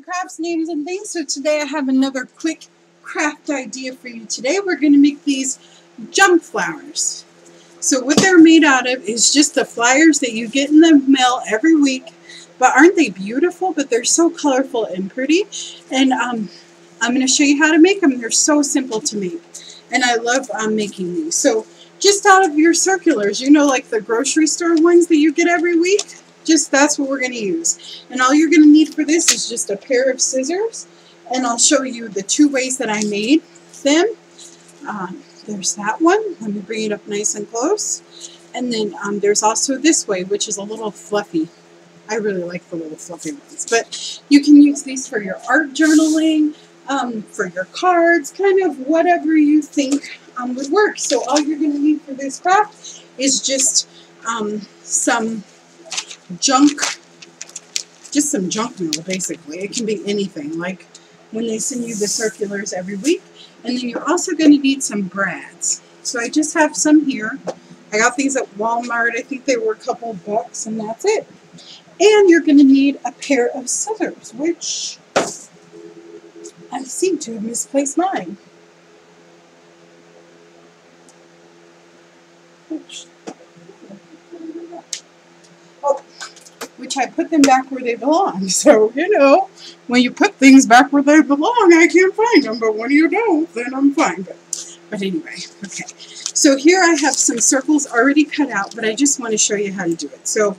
crafts, names, and things. So today I have another quick craft idea for you today. We're going to make these junk flowers. So what they're made out of is just the flyers that you get in the mail every week. But aren't they beautiful? But they're so colorful and pretty. And I'm going to show you how to make them. They're so simple to make. And I love making these. So just out of your circulars, you know, like the grocery store ones that you get every week, just that's what we're going to use. And all you're going to need for this is just a pair of scissors. And I'll show you the two ways that I made them. There's that one. Let me bring it up nice and close. And then there's also this way, which is a little fluffy. I really like the little fluffy ones. But you can use these for your art journaling, for your cards, kind of whatever you think would work. So all you're going to need for this craft is just some junk mail, basically. It can be anything, like when they send you the circulars every week. And then you're also going to need some brads. So I just have some here. I got these at Walmart. I think they were a couple bucks, and that's it. And you're going to need a pair of scissors, which I seem to have misplaced mine. Which I put them back where they belong. So, you know, when you put things back where they belong, I can't find them. But when you don't, then I'm fine. But anyway, okay. So here I have some circles already cut out, but I just want to show you how to do it. So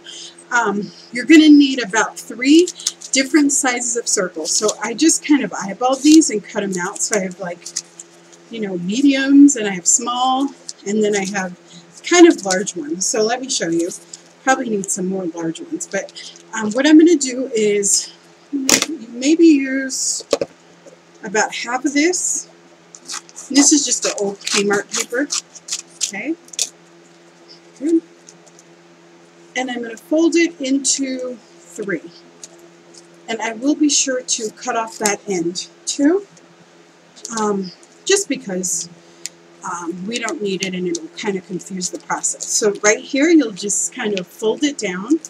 you're going to need about 3 different sizes of circles. So I just kind of eyeballed these and cut them out. So I have, like, you know, mediums, and I have small, and then I have kind of large ones. So let me show you. Probably need some more large ones, but what I'm going to do is maybe use about half of this. This is just an old Kmart paper. Okay. Good. And I'm going to fold it into 3. And I will be sure to cut off that end too, just because we don't need it and it'll kind of confuse the process. So right here, you'll just kind of fold it down,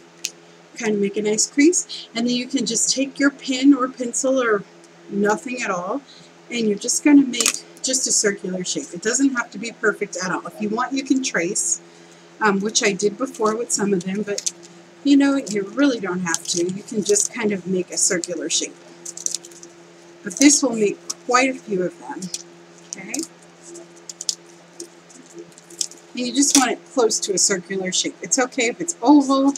kind of make a nice crease, and then you can just take your pen or pencil or nothing at all, and you're just going to make just a circular shape. It doesn't have to be perfect at all. If you want, you can trace, which I did before with some of them, but you know, you really don't have to. You can just kind of make a circular shape. But this will make quite a few of them. Okay? And you just want it close to a circular shape. It's okay if it's oval.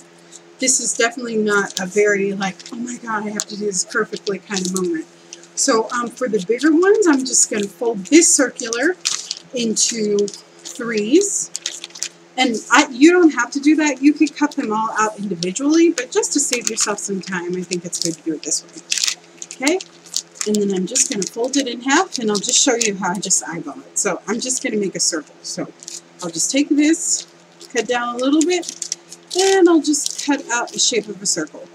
This is definitely not a very, like, oh my god, I have to do this perfectly kind of moment. So for the bigger ones, I'm just going to fold this circular into 3s. And you don't have to do that. You could cut them all out individually, but just to save yourself some time, I think it's good to do it this way. Okay? And then I'm just going to fold it in half, and I'll just show you how I just eyeball it. So I'm just going to make a circle. So I'll just take this, cut down a little bit, and I'll just cut out the shape of a circle.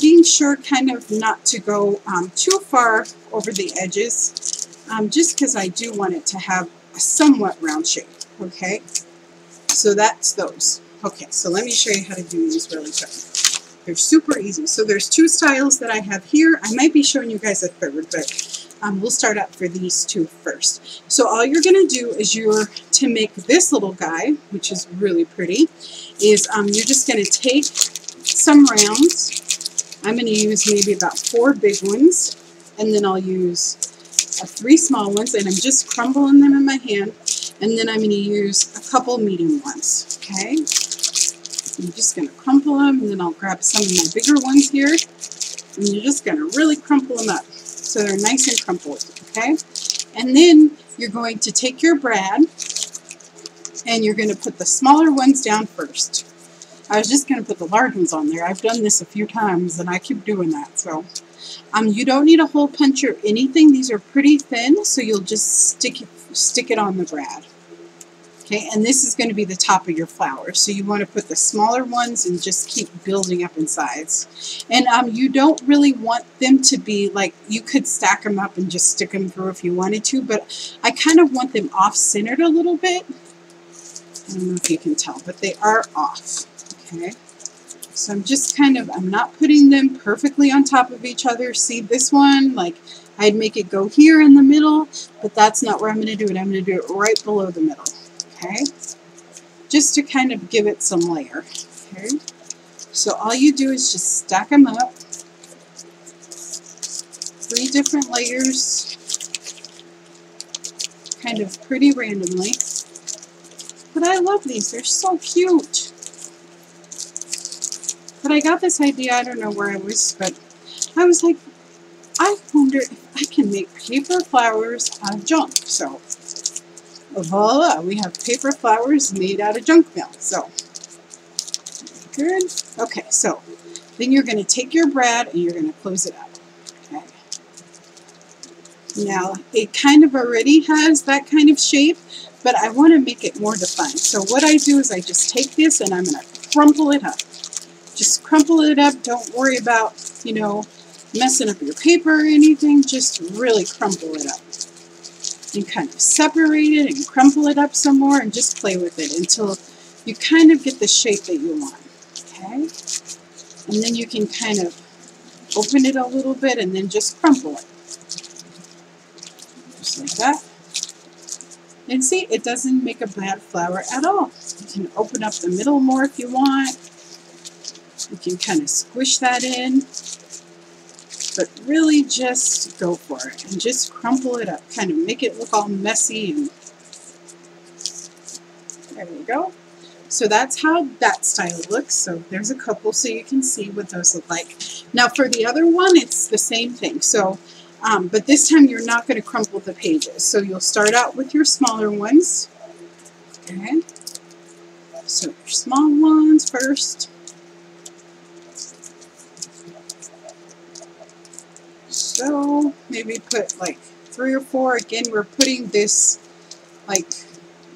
Being sure kind of not to go too far over the edges, just because I do want it to have a somewhat round shape. Okay? So that's those. Okay, so let me show you how to do these really quick. They're super easy. So there's 2 styles that I have here. I might be showing you guys a third, but we'll start out for these 2 first. So all you're going to do is to make this little guy, which is really pretty, is you're just going to take some rounds. I'm going to use maybe about 4 big ones, and then I'll use 3 small ones, and I'm just crumbling them in my hand. And then I'm going to use a couple medium ones, okay? I'm just going to crumple them, and then I'll grab some of my bigger ones here, and you're just going to really crumple them up so they're nice and crumpled, okay? And then you're going to take your brad, and you're going to put the smaller ones down first. I was just going to put the large ones on there. I've done this a few times, and I keep doing that, so... you don't need a hole punch or anything. These are pretty thin, so you'll just stick it on the brad. Okay, and this is going to be the top of your flower. So you want to put the smaller ones and just keep building up in size. And you don't really want them to be like, you could stack them up and just stick them through if you wanted to, but I kind of want them off-centered a little bit. I don't know if you can tell, but they are off. Okay. So I'm just kind of, I'm not putting them perfectly on top of each other. See this one, like I'd make it go here in the middle, but that's not where I'm going to do it. I'm going to do it right below the middle, okay? Just to kind of give it some layer, okay? So all you do is just stack them up, 3 different layers, kind of pretty randomly. But I love these, they're so cute. But I got this idea, I don't know where I was, but I was like, I wonder if I can make paper flowers out of junk. So, voila, we have paper flowers made out of junk mail. So, good. Okay, so then you're going to take your brad and you're going to close it up. Okay. Now, it kind of already has that kind of shape, but I want to make it more defined. So what I do is I just take this and I'm going to crumple it up. Just crumple it up. Don't worry about, you know, messing up your paper or anything. Just really crumple it up. And kind of separate it and crumple it up some more and just play with it until you kind of get the shape that you want. Okay? And then you can kind of open it a little bit and then just crumple it. Just like that. And see, it doesn't make a bad flower at all. You can open up the middle more if you want. You can kind of squish that in, but really just go for it and just crumple it up. Kind of make it look all messy. And there we go. So that's how that style looks. So there's a couple so you can see what those look like. Now for the other one, it's the same thing. So, but this time you're not going to crumple the pages. So you'll start out with your smaller ones. Okay. So your small ones first. So maybe put like 3 or 4. Again, we're putting this, like,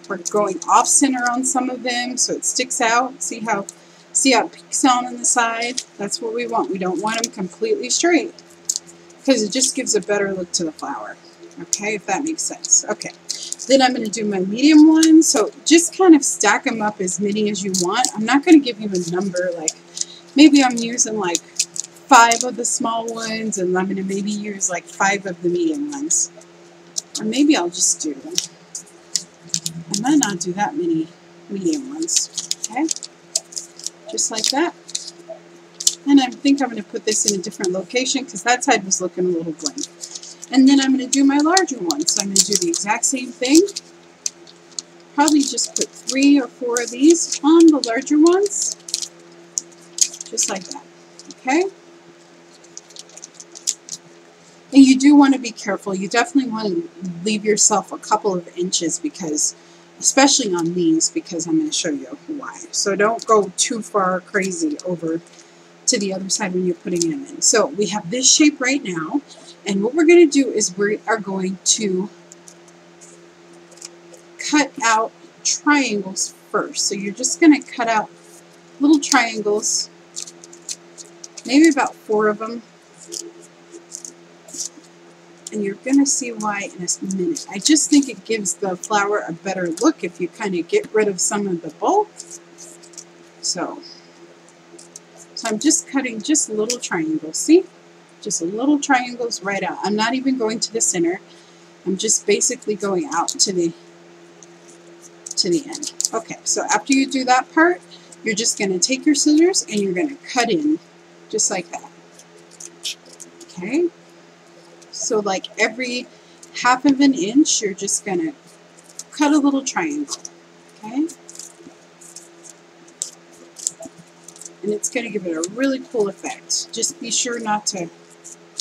we're going off center on some of them so it sticks out. See how it peeks on the side? That's what we want. We don't want them completely straight because it just gives a better look to the flower. Okay, if that makes sense. Okay, then I'm going to do my medium one. So just kind of stack them up as many as you want. I'm not going to give you a number, like maybe I'm using like 5 of the small ones, and I'm going to maybe use like 5 of the medium ones. Or maybe I'll just do, I might not do that many medium ones. Okay, just like that. And I think I'm going to put this in a different location because that side was looking a little blank. And then I'm going to do my larger one. So I'm going to do the exact same thing. Probably just put 3 or 4 of these on the larger ones. Just like that. Okay? And you do want to be careful. You definitely want to leave yourself a couple of inches because, especially on these, because I'm going to show you why. So don't go too far crazy over to the other side when you're putting them in. So we have this shape right now, and what we're going to do is we are going to cut out triangles first. So you're just going to cut out little triangles, maybe about 4 of them, and you're going to see why in a minute. I just think it gives the flower a better look if you kind of get rid of some of the bulk. So I'm just cutting just little triangles, see? Just little triangles right out. I'm not even going to the center. I'm just basically going out to the end. Okay, so after you do that part, you're just going to take your scissors and you're going to cut in just like that. Okay? So like every 1/2 inch, you're just going to cut a little triangle. Okay? And it's going to give it a really cool effect. Just be sure not to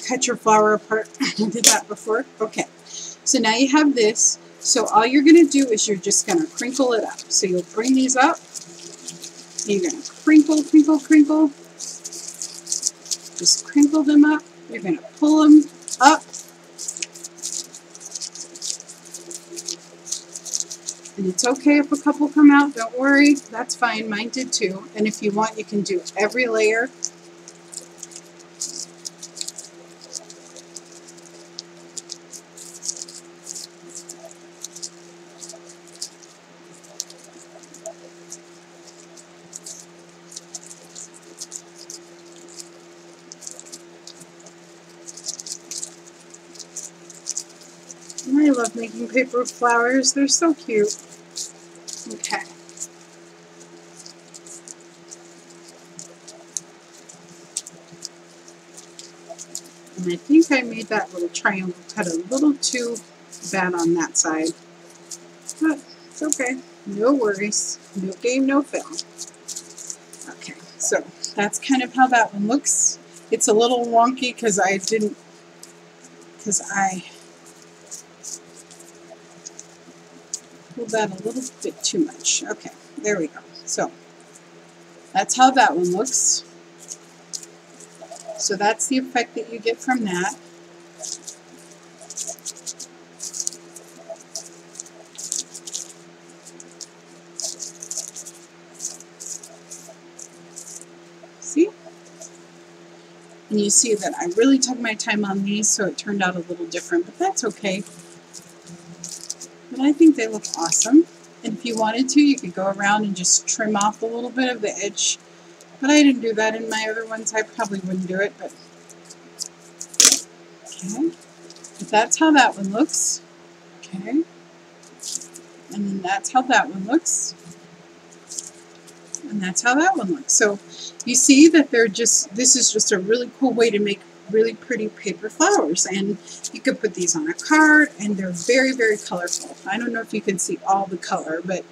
cut your flower apart. I did that before. Okay, so now you have this. So all you're going to do is you're just going to crinkle it up. So you'll bring these up. And you're going to crinkle, crinkle, crinkle. Just crinkle them up. You're going to pull them up. And it's okay if a couple come out. Don't worry. That's fine. Mine did too. And if you want, you can do every layer. love making paper flowers. They're so cute. Okay. And I think I made that little triangle cut a little too bad on that side. But it's okay. No worries. No game, no film. Okay, so that's kind of how that one looks. It's a little wonky because I pulled that a little bit too much. Okay, there we go. So that's how that one looks. So that's the effect that you get from that. See? And you see that I really took my time on these, so it turned out a little different, but that's okay. But I think they look awesome. And if you wanted to, you could go around and just trim off a little bit of the edge. But I didn't do that in my other ones. I probably wouldn't do it, but okay. But that's how that one looks. Okay. And then that's how that one looks. And that's how that one looks. So you see that this is just a really cool way to make really pretty paper flowers. And you could put these on a card, and they're very, very colorful. I don't know if you can see all the color, but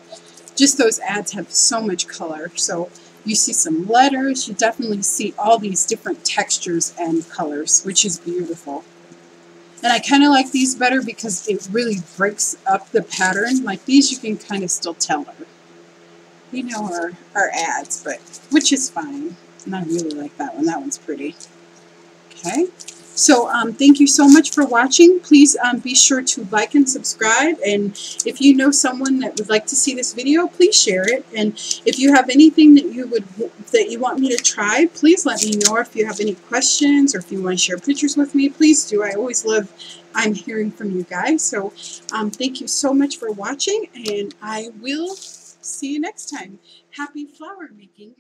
just those ads have so much color. So you see some letters. You definitely see all these different textures and colors, which is beautiful. And I kind of like these better because it really breaks up the pattern. Like these, you can kind of still tell are ads, but which is fine. And I really like that one. That one's pretty. Okay. So thank you so much for watching. Please be sure to like and subscribe. And if you know someone that would like to see this video, please share it. And if you have anything that you want me to try, please let me know. If you have any questions or if you want to share pictures with me, please do. I always love hearing from you guys. So thank you so much for watching, and I will see you next time. Happy flower making.